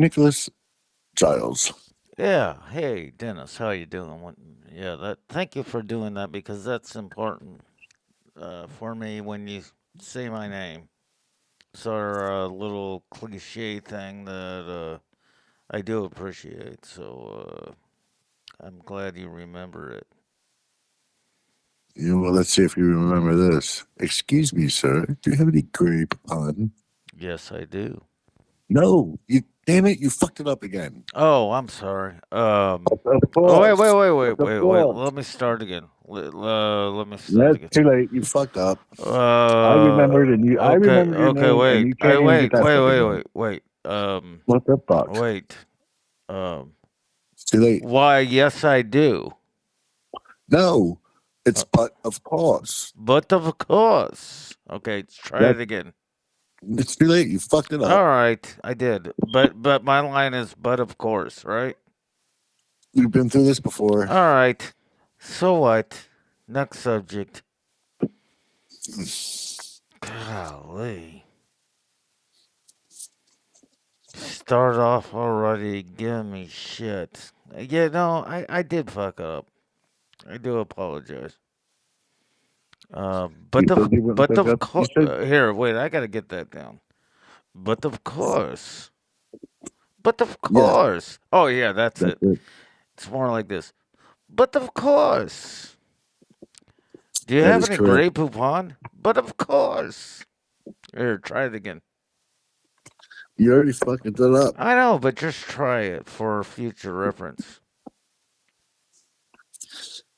Nicholas Giles. Yeah. Hey, Dennis, how you doing? Yeah, that. Thank you for doing that because that's important for me when you say my name. Sort of a little cliche thing that I do appreciate. So I'm glad you remember it. Well, let's see if you remember this. Excuse me, sir. Do you have any grape on? Yes, I do. No, you damn it, you fucked it up again. Oh, I'm sorry. Of Oh, wait, wait, course. wait, wait, Of wait, wait. course. Let me start again. Let me start That's again. too late. You fucked up. I Uh, remembered and you I okay, remembered your okay, name and wait. you can't even get that fucking right. Wait. What the fuck? Wait. Um, It's too late. why, yes, I do. No. It's Uh, but of course. but of course. Okay, let's try That it again. it's too late. You fucked it up. All right, I did. But my line is but of course, right? You've been through this before. All right. So what? Next subject. Golly. Start off already giving me shit. Yeah, no, I did fuck up. I do apologize. You said you wouldn't But fuck of up. You said here, wait, I gotta get that down. But of course, but of yeah, course. Oh yeah, that's that's it. it. It's more like this. But of course. Do you That have is any correct. Grey Poupon? But of course. Here, try it again. You already fucking it up. I know, but just try it for future reference.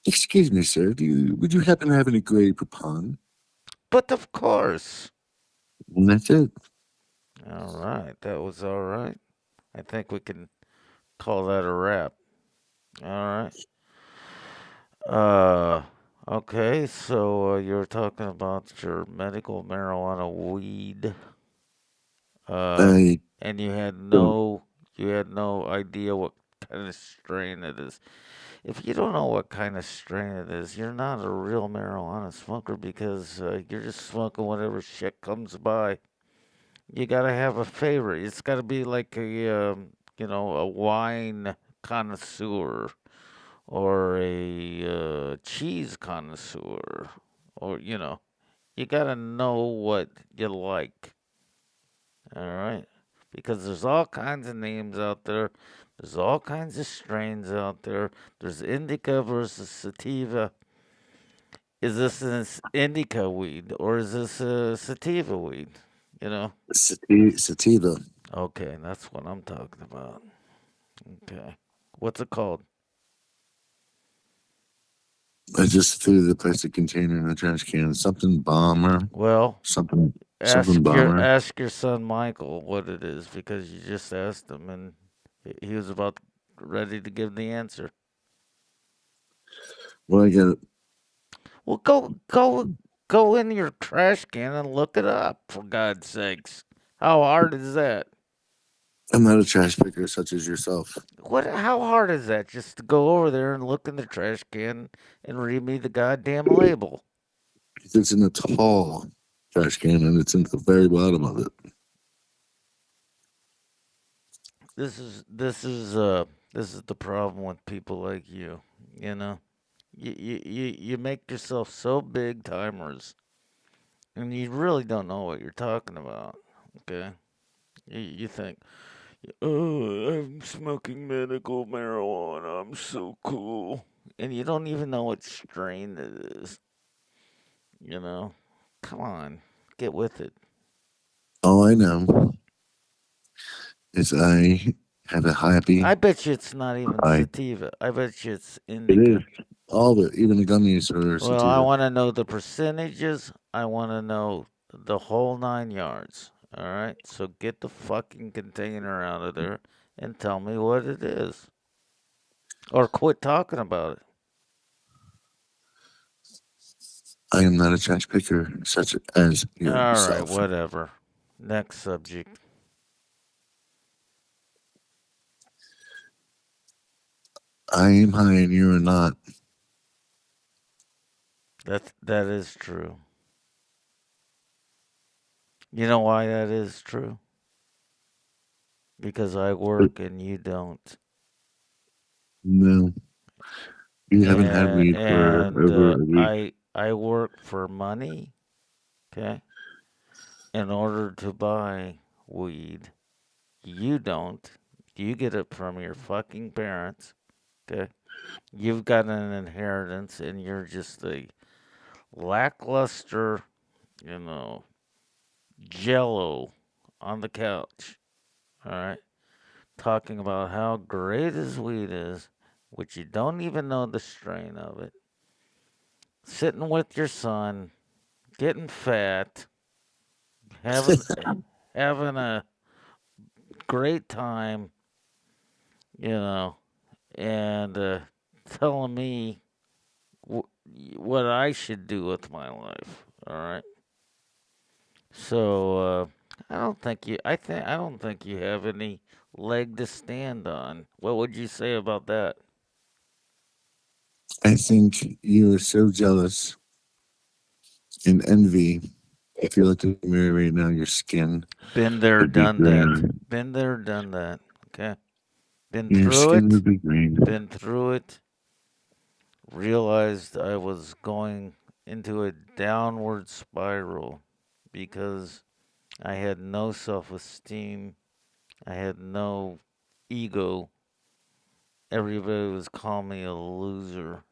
Excuse me, sir. Would you happen to have any Grey Poupon? But of course. And that's it. All right, that was all right. I think we can call that a wrap. All right. Uh, okay. So you were talking about your medical marijuana weed, um, I and don't. you had no idea what kind of strain it is. If you don't know what kind of strain it is, you're not a real marijuana smoker because you're just smoking whatever shit comes by. You gotta have a favorite. It's gotta be like a wine connoisseur or a cheese connoisseur, or you gotta know what you like. All right, because there's all kinds of names out there. There's all kinds of strains out there. There's indica versus sativa. Is this an indica weed or is this a sativa weed? You know? Sativa. Okay, that's what I'm talking about. Okay. What's it called? I just threw the plastic container in the trash can. Something bomber. Well, Something. Something bomber. ask your son Michael what it is because you just asked him and he was about ready to give the answer. Well, I get it. Well, go in your trash can and look it up for God's sakes. How hard is that? I'm not a trash picker such as yourself. What? How hard is that? Just to go over there and look in the trash can and read me the goddamn label. It's in a tall trash can and it's in the very bottom of it. This is the problem with people like you. You know, you make yourself so big timers, and you really don't know what you're talking about. Okay, you think, oh, I'm smoking medical marijuana. I'm so cool, and you don't even know what strain it is. You know, come on, get with it. All I know is I have a happy. I bet you it's not even I. sativa. I bet you it's It is indica. all of it, even the gummies are Well, I sativa. want to know the percentages. I want to know the whole 9 yards. All right. So get the fucking container out of there and tell me what it is. Or quit talking about it. I am not a trash picker such as All right. yourself. Whatever. Next subject. I am high and you are not. That is true. You know why that is true? because I But work and you don't. no, you haven't had And weed for and over a week. I work for money, okay, in order to buy weed. You don't. You get it from your fucking parents, okay? You've got an inheritance and you're just a lackluster, you know, jello on the couch, all right? Talking about how great his weed is, which you don't even know the strain of it. Sitting with your son, getting fat, having having a great time, you know, and telling me wh- what I should do with my life. All right. So I don't think you have any leg to stand on. What would you say about that? I think you are so jealous and envy. If you look in the mirror right now, your skin Been there, would be done that. green. Been there, done that. Okay. Been Your through skin it. would be green. Been through it. Realized I was going into a downward spiral because I had no self esteem. I had no ego. Everybody was calling me a loser,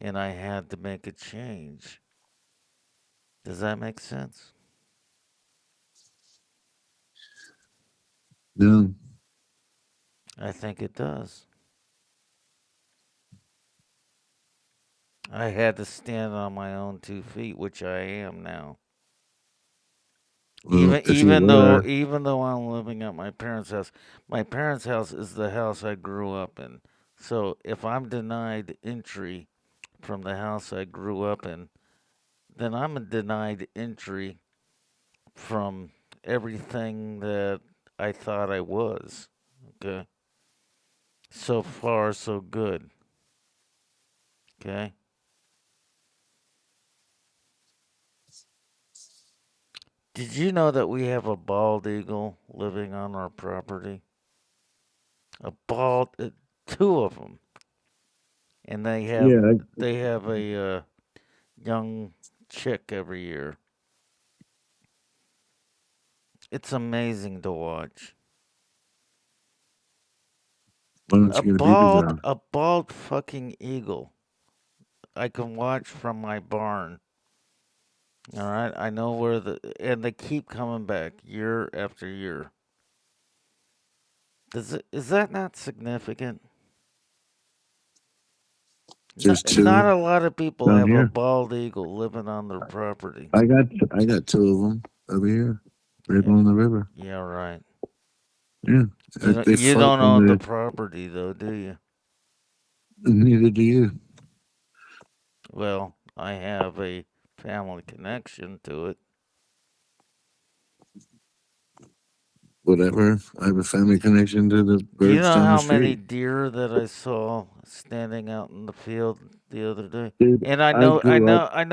and I had to make a change. Does that make sense? No, I think it does. I had to stand on my own 2 feet, which I am now. well, if you were, Even though I'm living at my parents' house is the house I grew up in. So if I'm denied entry from the house I grew up in, then I'm denied entry from everything that I thought I was. Okay. So far, so good. Okay. Did you know that we have a bald eagle living on our property? A bald, two of them, and yeah, they have a young chick every year. It's amazing to watch. why don't you get a baby doll? A bald fucking eagle. I can watch from my barn. All right, I know where and they keep coming back year after year. Is that not significant? There's Not two a lot of people down have a here. bald eagle living on their property. I got two of them over here, right Yeah, on the river. yeah, right. Yeah, they You fight don't when own the they. property though, do you? Neither do you. Well, I have a family connection to it. Whatever. I have a family connection to the Do you birds know down the how many street. deer that I saw standing out in the field the other day? Dude, And I know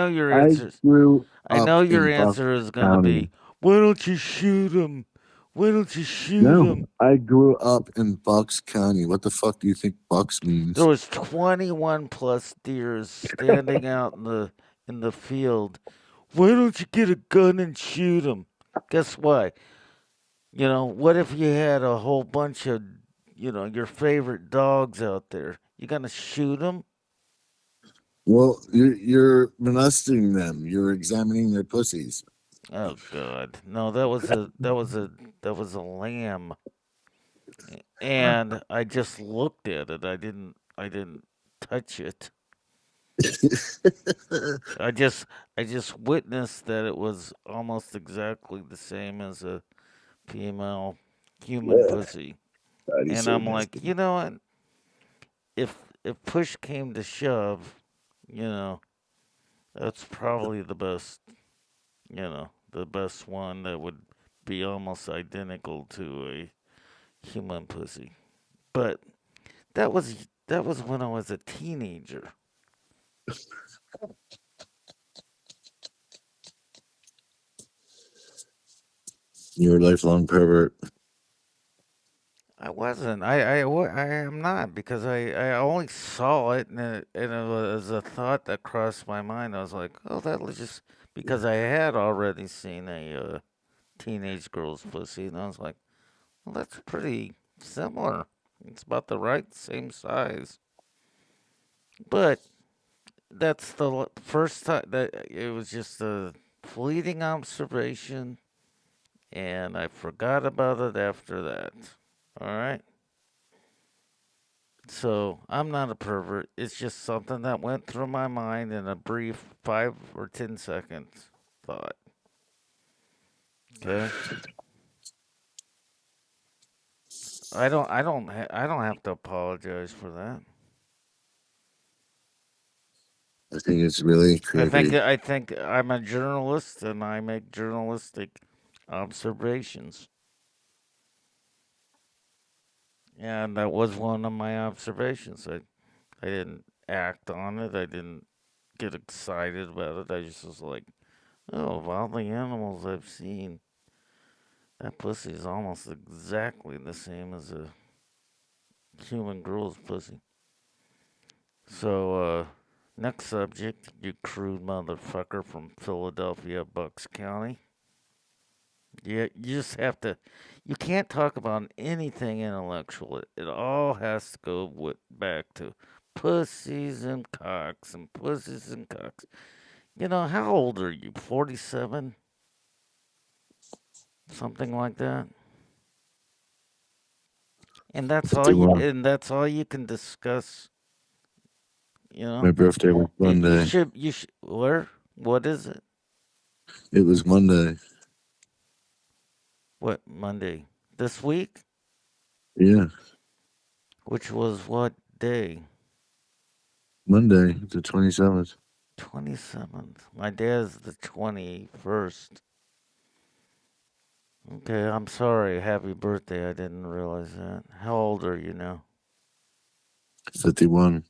your I answers. grew I up know your in Bucks answer is gonna County. be, why don't you shoot him? Why don't you shoot No, him? I grew up in Bucks County. What the fuck do you think Bucks There means? was 21 plus deers standing out in the field. Why don't you get a gun and shoot him? Guess what? You know, what if you had a whole bunch of, your favorite dogs out there? You gonna shoot them? Well, you're molesting them. You're examining their pussies. Oh God, no! That was a lamb, and I just looked at it. I didn't touch it. I just witnessed that it was almost exactly the same as a female human Yeah, pussy, God, he's and so I'm like, nasty. you know what? If push came to shove, you know, that's probably the best one that would be almost identical to a human pussy. But that was when I was a teenager. You're a lifelong pervert. I wasn't. I am not because I only saw it and it was a thought that crossed my mind. I was like, oh, that was just because I had already seen a teenage girl's pussy, and I was like, well, that's pretty similar. It's about the right same size, but that's the first time that it was just a fleeting observation, and I forgot about it after that. All right. So I'm not a pervert. It's just something that went through my mind in a brief 5 or 10 seconds thought. Okay. I don't have to apologize for that. I think it's really creepy. I think I'm a journalist and I make journalistic observations. And that was one of my observations. I didn't act on it. I didn't get excited about it. I just was like, oh, of all the animals I've seen, that pussy is almost exactly the same as a human girl's pussy. So, next subject, you crude motherfucker from Philadelphia, Bucks County. Yeah, you just have to. You can't talk about anything intellectual. It all has to go back to pussies and cocks and pussies and cocks. You know, how old are you? 47? Something like that. But And that's all you can discuss, you my know? birthday was Monday. Where? What is it? It was Monday. What, Monday? This week? Yeah, Which was what day? Monday, the 27th. 27th. My dad's the 21st. Okay, I'm sorry. Happy birthday. I didn't realize that. How old are you now? 51.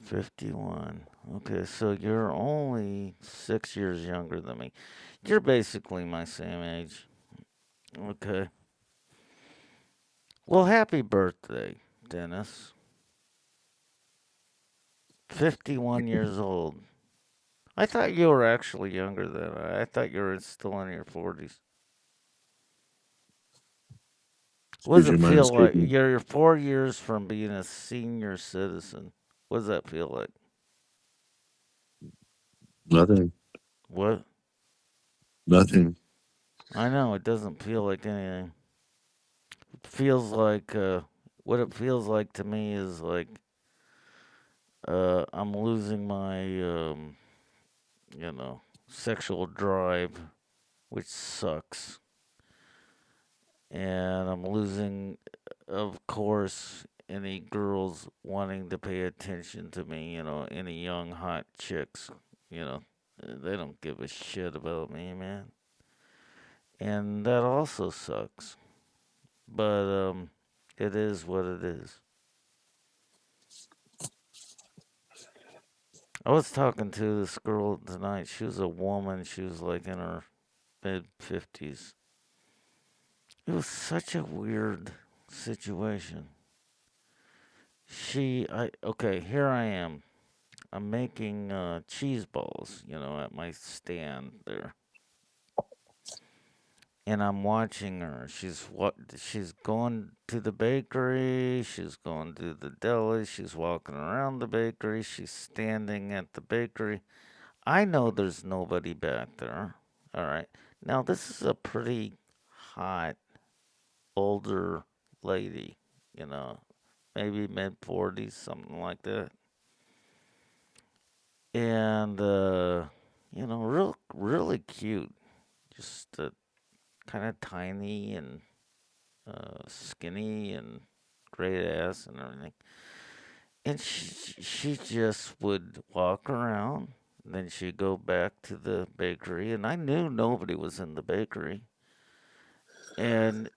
51. Okay, so you're only 6 years younger than me. You're basically my same age. Okay. Well, happy birthday, Dennis. 51 years old. I thought you were actually younger than I thought you were still in your 40s. What does Did your it mind feel escape like? me? You're 4 years from being a senior citizen. What does that feel like? Nothing. What? Nothing. I know it doesn't feel like anything. It feels like what it feels like to me is like I'm losing my sexual drive, which sucks, and I'm losing, of course, any girls wanting to pay attention to me. Any young hot chicks. You know, they don't give a shit about me, man, and that also sucks. But it is what it is. I was talking to this girl tonight. She was a woman. She was like in her mid 50s. It was such a weird situation. Okay, here I am. I'm making cheese balls, at my stand there. And I'm watching her. She's going to the bakery, she's going to the deli, she's walking around the bakery, she's standing at the bakery. I know there's nobody back there. All right. Now this is a pretty hot older lady, you know, maybe mid 40s, something like that. And really cute. Just kind of tiny and skinny and great ass and everything. And she just would walk around. Then she'd go back to the bakery, and I knew nobody was in the bakery. And